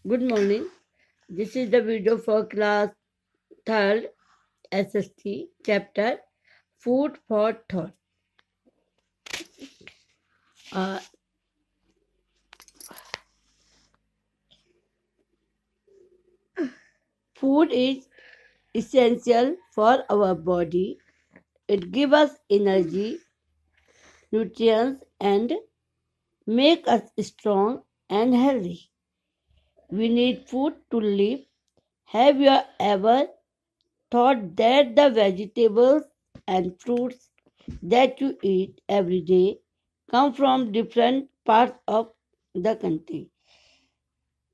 Good morning. This is the video for class 3rd SST chapter Food for Thought. Food is essential for our body. It gives us energy, nutrients, and make us strong and healthy. We need food to live. Have you ever thought that the vegetables and fruits that you eat every day come from different parts of the country?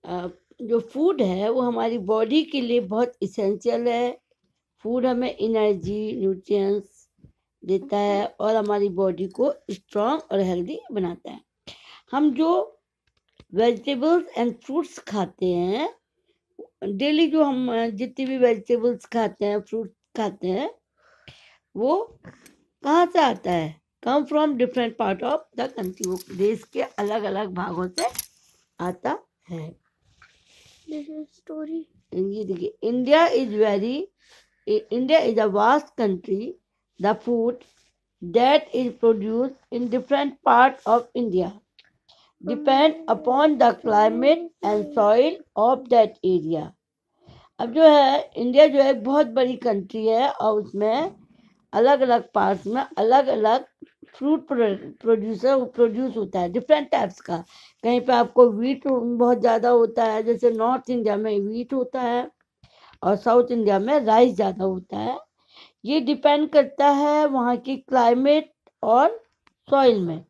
जो food है वो हमारी body के लिए बहुत essential है। Food हमें energy, nutrients देता है और हमारी बॉडी को स्ट्रांग और हेल्दी बनाता है। हम जो वेजिटेबल्स एंड फ्रूट्स खाते हैं डेली, जो हम जितनी भी वेजिटेबल्स खाते हैं, फ्रूट्स खाते हैं, वो कहाँ से आता है? Come from different part of the country. वो देश के अलग अलग भागों से आता है। स्टोरी ये देखिए, India is a vast country. The food that is produce in different part of India depend upon the climate and soil of that area. अब जो है, इंडिया जो है एक बहुत बड़ी कंट्री है और उसमें अलग अलग पार्ट्स में अलग अलग फ्रूट प्रोड्यूस होता है, डिफरेंट टाइप्स का। कहीं पे आपको वीट बहुत ज़्यादा होता है, जैसे नॉर्थ इंडिया में वीट होता है और साउथ इंडिया में राइस ज़्यादा होता है। ये डिपेंड करता है वहाँ की क्लाइमेट और सॉइल में।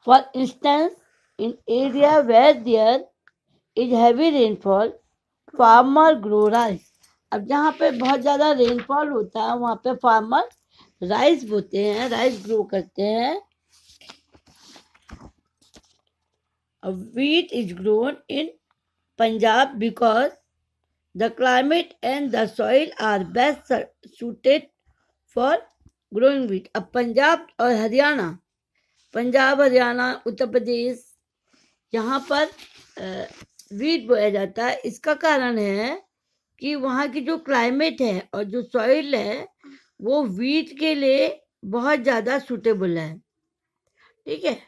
For instance, in area where there is heavy rainfall, farmer grow rice. अब जहाँ पे बहुत ज़्यादा रेनफॉल होता है वहाँ पे फार्मर राइस बोते हैं, राइस ग्रो करते हैं। Wheat is grown in Punjab because the climate and the soil are best suited for growing wheat. अब पंजाब और हरियाणा, उत्तर प्रदेश, यहाँ पर वीट बोया जाता है। इसका कारण है कि वहाँ की जो क्लाइमेट है और जो सॉइल है वो वीट के लिए बहुत ज़्यादा सूटेबल है। ठीक है,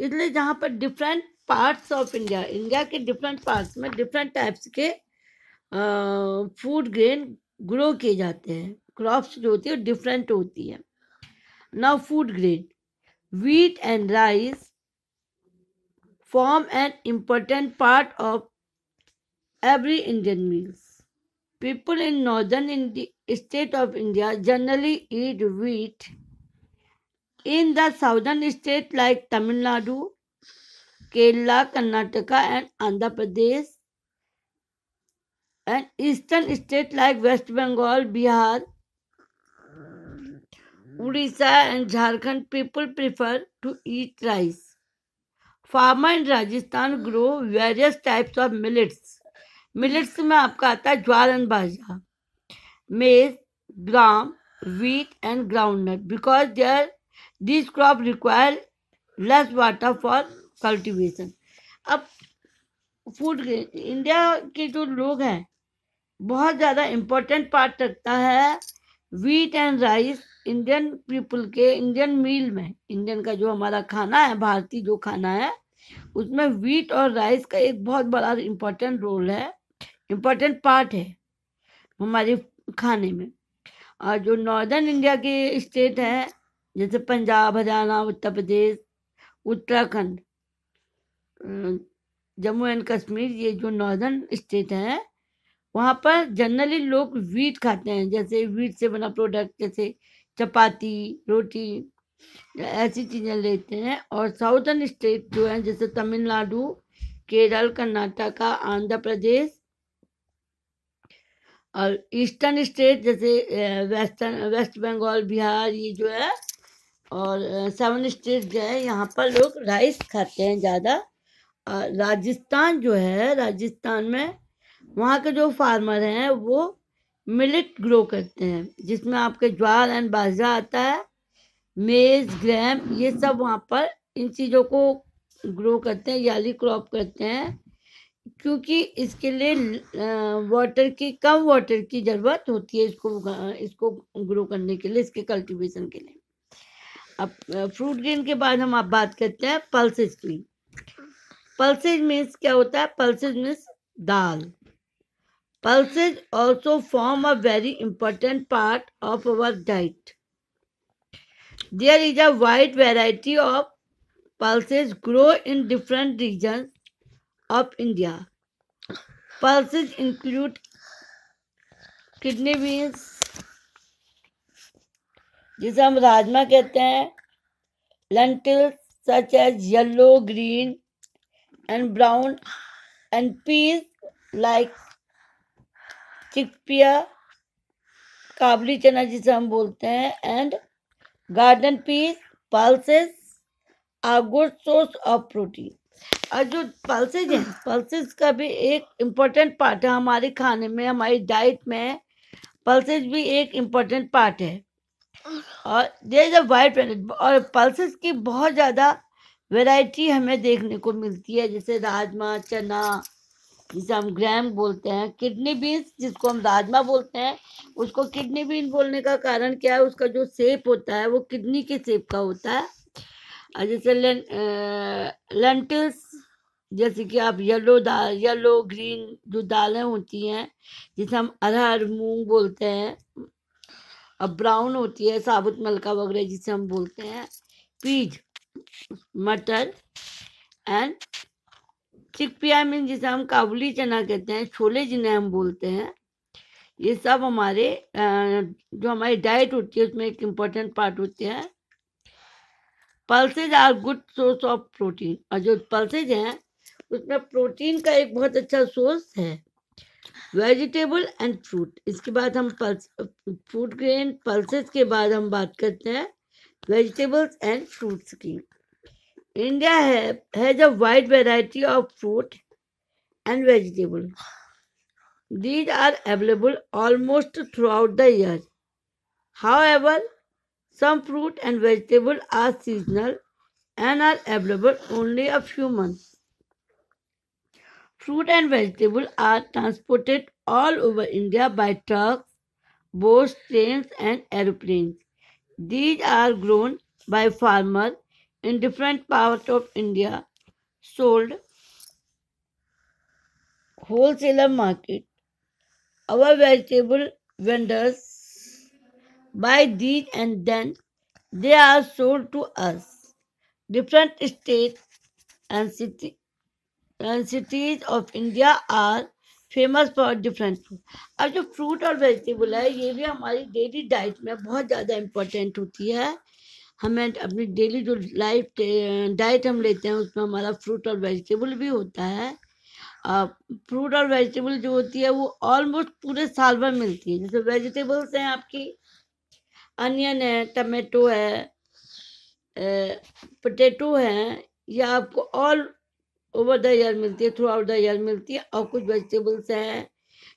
इसलिए जहाँ पर डिफरेंट पार्ट्स ऑफ इंडिया के डिफरेंट पार्ट्स में डिफरेंट टाइप्स के फूड ग्रेन ग्रो किए जाते हैं। क्रॉप्स जो होती है डिफरेंट होती है। Now food grain, wheat and rice form an important part of every Indian meals. People in northern state of India generally eat wheat. In the southern state like Tamil Nadu, Kerala, Karnataka and Andhra Pradesh, and eastern state like West Bengal, Bihar, Odisha and Jharkhand, people prefer to eat rice. Farmer in Rajasthan grow various types of millets. Millets में आपका आता है jowar and bajra, maize, gram, wheat and groundnut, because these crops require less water for cultivation. अब food India के जो लोग हैं बहुत ज़्यादा इम्पोर्टेंट पार्ट रखता है wheat and rice Indian people के इंडियन मील में। इंडियन का जो हमारा खाना है, भारतीय जो खाना है, उसमें वीट और राइस का एक बहुत बड़ा इम्पोर्टेंट रोल है, इम्पोर्टेंट पार्ट है हमारे खाने में। और जो नॉर्दर्न इंडिया के स्टेट हैं जैसे पंजाब, हरियाणा, उत्तर प्रदेश, उत्तराखंड, जम्मू एंड कश्मीर, ये जो नॉर्दर्न स्टेट हैं वहाँ पर जनरली लोग वीट खाते हैं। जैसे वीट से बना प्रोडक्ट जैसे चपाती, रोटी, ऐसी चीज़ें लेते हैं। और साउथर्न स्टेट जो हैं जैसे तमिलनाडु, केरल, कर्नाटका, आंध्र प्रदेश, और ईस्टर्न स्टेट जैसे वेस्ट बंगाल, बिहार, ये जो है, और 7 स्टेट जो है यहाँ पर लोग राइस खाते हैं ज़्यादा। राजस्थान जो है, राजस्थान में वहाँ के जो फार्मर हैं वो मिलेट ग्रो करते हैं, जिसमें आपके ज्वार एंड बाजरा आता है, मेज, ग्राम, ये सब वहाँ पर इन चीज़ों को ग्रो करते हैं, याली क्रॉप करते हैं। क्योंकि इसके लिए कम वाटर की ज़रूरत होती है इसको ग्रो करने के लिए, इसके कल्टीवेशन के लिए। अब फ्रूट ग्रेन के बाद हम आप बात करते हैं पल्सेस की। पल्सेस मीन्स क्या होता है? Pulses means dal. Pulses also form a very important part of our diet. There is a wide variety of pulses grow in different regions of India. Pulses include kidney beans, जिसे हम राजमा कहते हैं, lentils such as yellow, green, and brown, and peas like chickpea, काबली चना जिसे हम बोलते हैं, and garden peas. Pulses are good source of protein. और जो पल्सेज हैं, पल्सेज का भी एक इम्पोर्टेंट पार्ट है हमारे खाने में, हमारी डाइट में पल्सेज भी एक इम्पोर्टेंट पार्ट है। और देयर इज अ वाइड, और पल्सेज की बहुत ज़्यादा वैरायटी हमें देखने को मिलती है, जैसे राजमा, चना जिसे हम ग्राम बोलते हैं, किडनी बीन्स जिसको हम राजमा बोलते हैं, उसको किडनी बीन बोलने का कारण क्या है? उसका जो शेप होता है वो किडनी के शेप का होता है। और जैसे लेंटिल्स, जैसे कि आप येलो ग्रीन जो दालें होती हैं, जिसे हम अरहर मूंग बोलते हैं, अब ब्राउन होती है साबुत मलका वगैरह जिसे हम बोलते हैं, पीज मटर, एंड चिकपिया मीन जिसे हम काबुली चना कहते हैं, छोले जिन्हें हम बोलते हैं, ये सब हमारे जो हमारी डाइट होती है उसमें एक इम्पोर्टेंट पार्ट होते हैं। Pulses are good source of protein, और जो पल्सेज हैं उसमें प्रोटीन का एक बहुत अच्छा सोर्स है। वेजिटेबल एंड फ्रूट, इसके बाद हम फूड ग्रेन पल्सेज के बाद हम बात करते हैं वेजिटेबल्स एंड फ्रूट्स की। India has a wide variety of fruit and vegetable. These are available almost throughout the year. However, some fruit and vegetables are seasonal and are available only a few months. Fruit and vegetables are transported all over India by trucks, boats, trains, and aeroplanes. These are grown by farmers in different parts of India, sold wholesaler market. Our vegetable vendors buy these and then they are sold to us. Different states and cities of India are famous for different food. अब जो fruit और vegetable है ये भी हमारी daily diet में बहुत ज़्यादा इम्पोर्टेंट होती है. हमें अपनी डेली जो लाइफ डाइट हम लेते हैं उसमें हमारा फ्रूट और वेजिटेबल भी होता है. फ्रूट और वेजिटेबल जो होती है वो ऑलमोस्ट पूरे साल भर मिलती है. जैसे वेजिटेबल्स हैं आपकी अनियन है, टमाटो है, पोटैटो है, ये आपको ऑल ओवर द ईयर मिलती है, थ्रू आउट द ईयर मिलती है. और कुछ वेजिटेबल्स हैं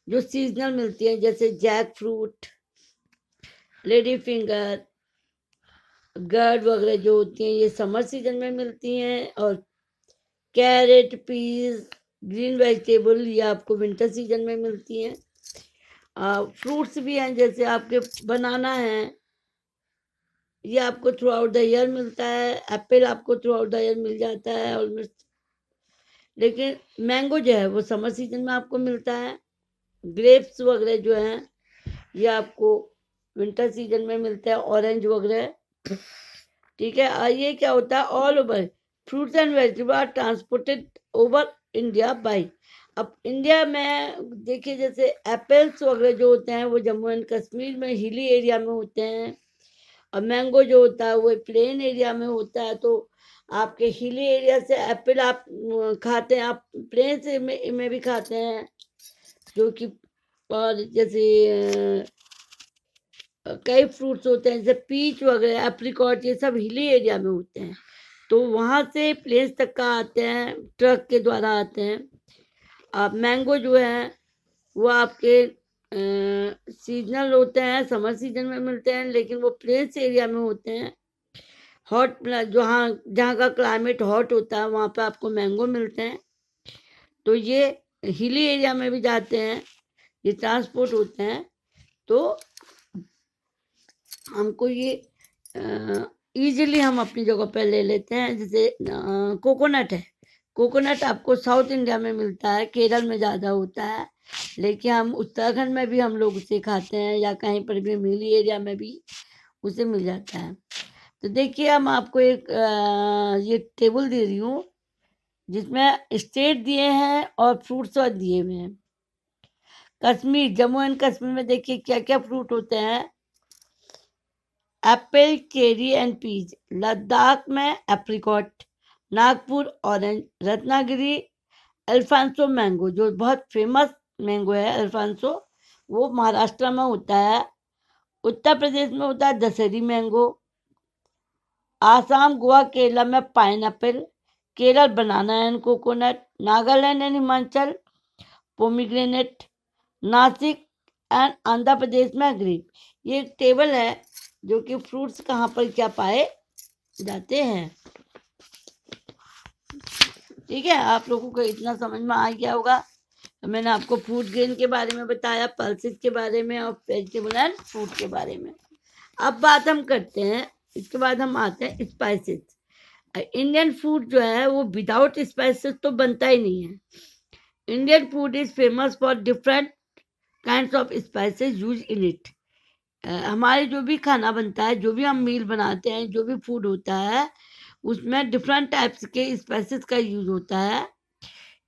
जो सीजनल मिलती हैं, जैसे जैक फ्रूट, लेडी फिंगर, गर्ड वगैरह जो होती हैं ये समर सीजन में मिलती हैं. और कैरेट, पीस, ग्रीन वेजिटेबल ये आपको विंटर सीजन में मिलती हैं. फ्रूट्स भी हैं जैसे आपके बनाना है, ये आपको थ्रू आउट द ईयर मिलता है. एप्पल आपको थ्रू आउट द ईयर मिल जाता है ऑलमोस्ट, लेकिन मैंगो जो है वो समर सीजन में आपको मिलता है. ग्रेप्स वगैरह जो हैं ये आपको विंटर सीजन में मिलता है, ऑरेंज वगैरह. ठीक है. ये क्या होता है? All over fruits and vegetable are transported over India by. अब इंडिया में देखिए जैसे एप्पल्स वगैरह जो होते हैं वो जम्मू एंड कश्मीर में हिली एरिया में होते हैं, और मैंगो जो होता है वो प्लेन एरिया में होता है. तो आपके हिली एरिया से एप्पल आप खाते हैं, आप प्लेन से में भी खाते हैं जो कि. और जैसे कई फ्रूट्स होते हैं जैसे पीच वगैरह, एप्रिकॉट, ये सब हिली एरिया में होते हैं. तो वहाँ से प्लेस तक का आते हैं, ट्रक के द्वारा आते हैं. आप मैंगो जो है वो आपके सीजनल होते हैं, समर सीजन में मिलते हैं, लेकिन वो प्लेन्स एरिया में होते हैं. हॉट जहाँ जहाँ का क्लाइमेट हॉट होता है वहाँ पे आपको मैंगो मिलते हैं. तो ये हिली एरिया में भी जाते हैं, ये ट्रांसपोर्ट होते हैं। तो हमको ये इजीली हम अपनी जगह पर ले लेते हैं। जैसे कोकोनट है, कोकोनट आपको साउथ इंडिया में मिलता है, केरल में ज़्यादा होता है, लेकिन हम उत्तराखंड में भी हम लोग उसे खाते हैं, या कहीं पर भी हिली एरिया में भी उसे मिल जाता है। तो देखिए, हम आपको एक ये टेबल दे रही हूँ जिसमें स्टेट दिए हैं और फ्रूट्स और दिए हुए हैं। कश्मीर, जम्मू एंड कश्मीर में देखिए क्या क्या फ्रूट होते हैं। Apple, cherry and peach. Ladakh में apricot, Nagpur orange, Ratnagiri Alphonso mango, जो बहुत फेमस मैंगो है अल्फांसो, वो महाराष्ट्र में होता है। उत्तर प्रदेश में होता है दशहरी मैंगो। आसाम, गोवा, केरला में pineapple. Kerala banana and coconut. Nagaland and Himachal pomegranate. Nashik and Andhra Pradesh में ग्रेप। ये एक टेबल है जो कि फ्रूट्स कहाँ पर क्या पाए जाते हैं। ठीक है, आप लोगों को इतना समझ में आ गया होगा। तो मैंने आपको फूड ग्रेन के बारे में बताया, पल्सेस के बारे में और वेजिटेबल एंड फ्रूट के बारे में। अब बात हम करते हैं, इसके बाद हम आते हैं स्पाइसेस। इंडियन फूड जो है वो विदाउट स्पाइसेस तो बनता ही नहीं है। Indian food is famous for different kinds of spices use in it. हमारे जो भी खाना बनता है, जो भी हम मील बनाते हैं, जो भी फूड होता है, उसमें डिफरेंट टाइप्स के स्पाइसेस का यूज होता है।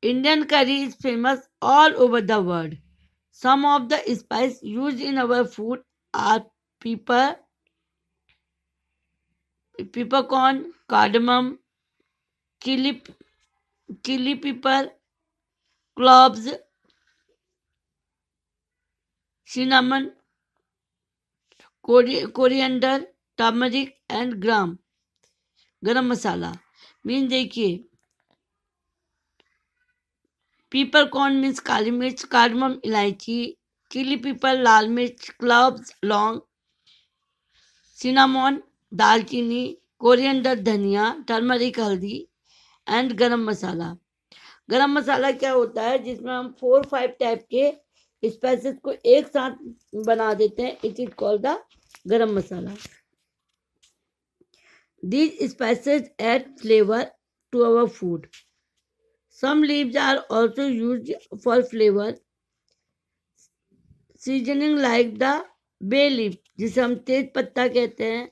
Indian curry is famous all over the world. Some of the spice use in our food are pepper, peppercorn, cardamom, chili pepper, cloves, cinnamon, coriander, turmeric and गरम मसाला। Mean देखिए, peppercorn means काली मिर्च, cardamom इलायची, chilli पीपर लाल मिर्च, cloves लौंग, सिनामॉन दालचीनी, coriander धनिया, turmeric हल्दी एंड गरम मसाला। गरम मसाला क्या होता है, जिसमें हम 4-5 टाइप के स्पाइसेस को एक साथ बना देते हैं। इट इज कॉल्ड द गरम मसाला। These spices add flavor to our food. Some leaves are also used for flavor seasoning like the bay leaf, जिसे हम तेज पत्ता कहते हैं,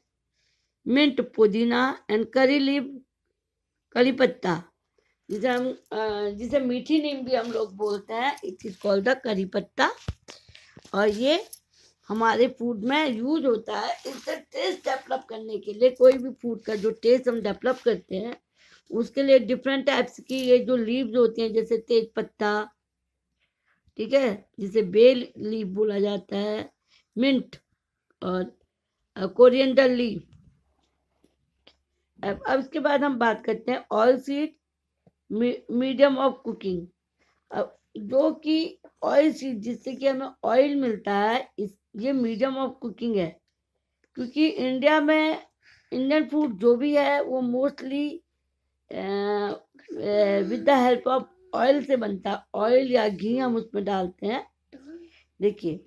मिंट पुदीना एंड करी लीफ करी पत्ता, जिसे मीठी नीम भी हम लोग बोलते हैं। इट इज कॉल्ड द करी पत्ता। और ये हमारे फूड में यूज होता है। इससे टेस्ट डेवलप करने के लिए, कोई भी फूड का जो टेस्ट हम डेवलप करते हैं, उसके लिए डिफरेंट टाइप्स की ये जो लीव्स होती हैं, जैसे तेज पत्ता, ठीक है, जिसे बे लीफ बोला जाता है, मिंट और कोरिएंडर लीफ। अब इसके बाद हम बात करते हैं oil seed medium of cooking. अब जो कि ऑयल सीड, जिससे कि हमें ऑयल मिलता है, ये मीडियम ऑफ कुकिंग है। क्योंकि इंडिया में इंडियन फूड जो भी है वो mostly with the help of oil से बनता है। ऑयल या घी हम उसमें डालते हैं। देखिए,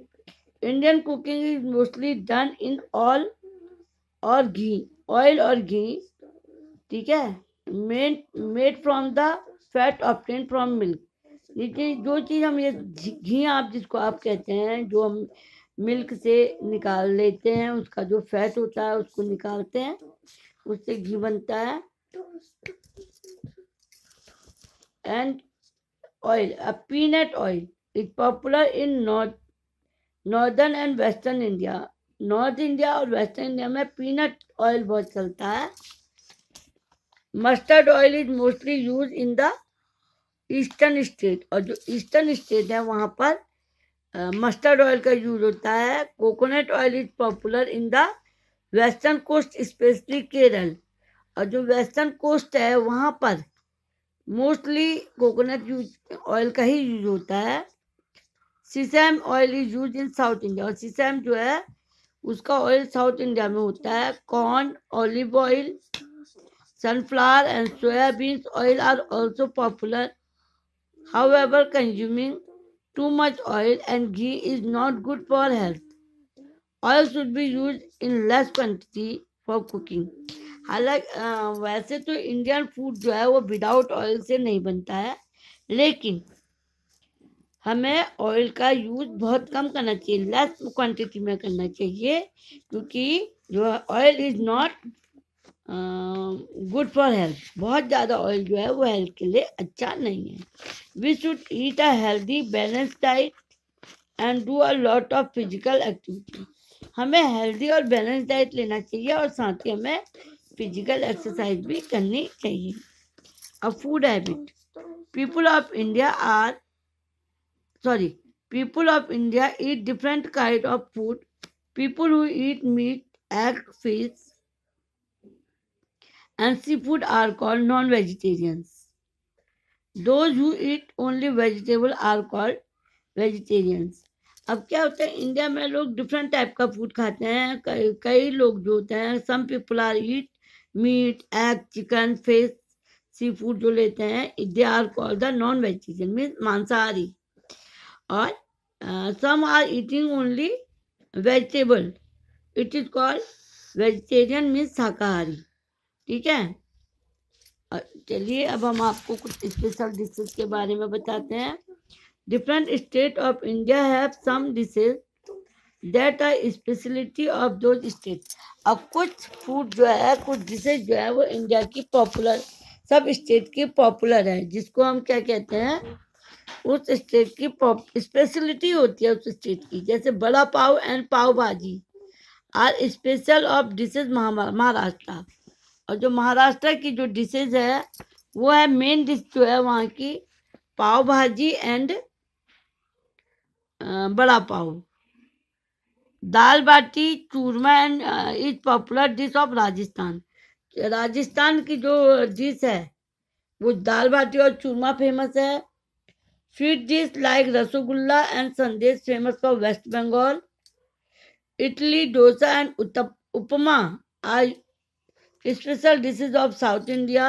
Indian cooking is mostly done in all और घी, ऑयल और घी, ठीक है, made from the fat obtain from milk. देखिए, जो चीज़ हम ये घी आप जिसको आप कहते हैं, जो हम मिल्क से निकाल लेते हैं, उसका जो फैट होता है उसको निकालते हैं, उससे घी बनता है। And oil, peanut oil is popular in northern and western India. North India और वेस्टर्न इंडिया में पीनट ऑयल बहुत चलता है। Mustard oil is mostly use in the eastern state, और जो ईस्टर्न स्टेट है वहाँ पर मस्टर्ड ऑयल का यूज होता है। Coconut oil is popular in the western coast, specially Kerala, और जो वेस्टर्न कोस्ट है वहाँ पर मोस्टली कोकोनट ऑयल का ही यूज होता है। Sesame oil is used in south India, और सीसैम जो है उसका ऑयल साउथ इंडिया में होता है। Corn, olive oil, sunflower and soybeans oil are also popular However, consuming too much oil and ghee is not good for health. Oil should be used in less quantity for cooking. हालांकि वैसे तो Indian food जो है वो without oil से नहीं बनता है, लेकिन हमें ऑयल का यूज बहुत कम करना चाहिए, लेस क्वांटिटी में करना चाहिए, क्योंकि जो oil is not good for health. बहुत ज़्यादा ऑयल जो है वो हेल्थ के लिए अच्छा नहीं है। We should eat a healthy balance diet and do a lot of physical activity. हमें हेल्दी और बैलेंस डाइट लेना चाहिए और साथ ही हमें फिजिकल एक्सरसाइज भी करनी चाहिए। A food habit, people of India are people of India eat different kind of food. People who eat meat, egg, fish, and seafood are called non-vegetarians. Those who eat only vegetable are called vegetarians. अब क्या होता है, India में लोग different type का food खाते हैं। कई लोग जो होते हैं, some people are eat meat, egg, chicken, fish, sea food जो लेते हैं, they are called the non vegetarian, means मांसाहारी। और some are eating only vegetable, it is called vegetarian, means शाकाहारी। ठीक है, चलिए अब हम आपको कुछ स्पेशल डिशेस के बारे में बताते हैं। Different state of India have some dishes that are speciality of those state. अब कुछ फूड जो है, कुछ डिशेज जो है वो इंडिया की पॉपुलर, सब स्टेट की पॉपुलर है, जिसको हम क्या कहते हैं, उस स्टेट की स्पेशलिटी होती है उस स्टेट की। जैसे बड़ा पाव and pav bhaji are special of dishes Maharashtra. और जो महाराष्ट्र की जो डिशेज है वो है, मेन डिश जो है वहाँ की पाव bhaji and vada pav. Dal baati churma and is popular dish of Rajasthan. Rajasthan की जो डिश है वो दाल बाटी और चूरमा फेमस है। Sweet dish like rasgulla and sandesh famous for West Bengal. Idli, dosa and upama are special dishes of South India.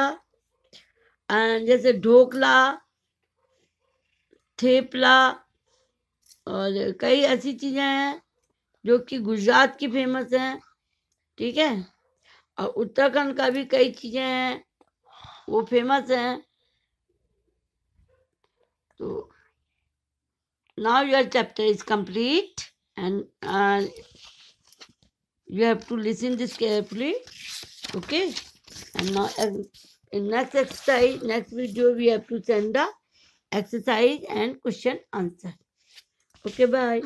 And जैसे ढोकला, थेपला और कई ऐसी चीज़ें हैं जो कि गुजरात की फेमस हैं। ठीक है, और उत्तराखंड का भी कई चीज़ें हैं वो फेमस हैं। तो now your chapter is complete and you have to listen this carefully. Okay, and now in next exercise, next video, we have to send the exercise and question answer. Okay, bye.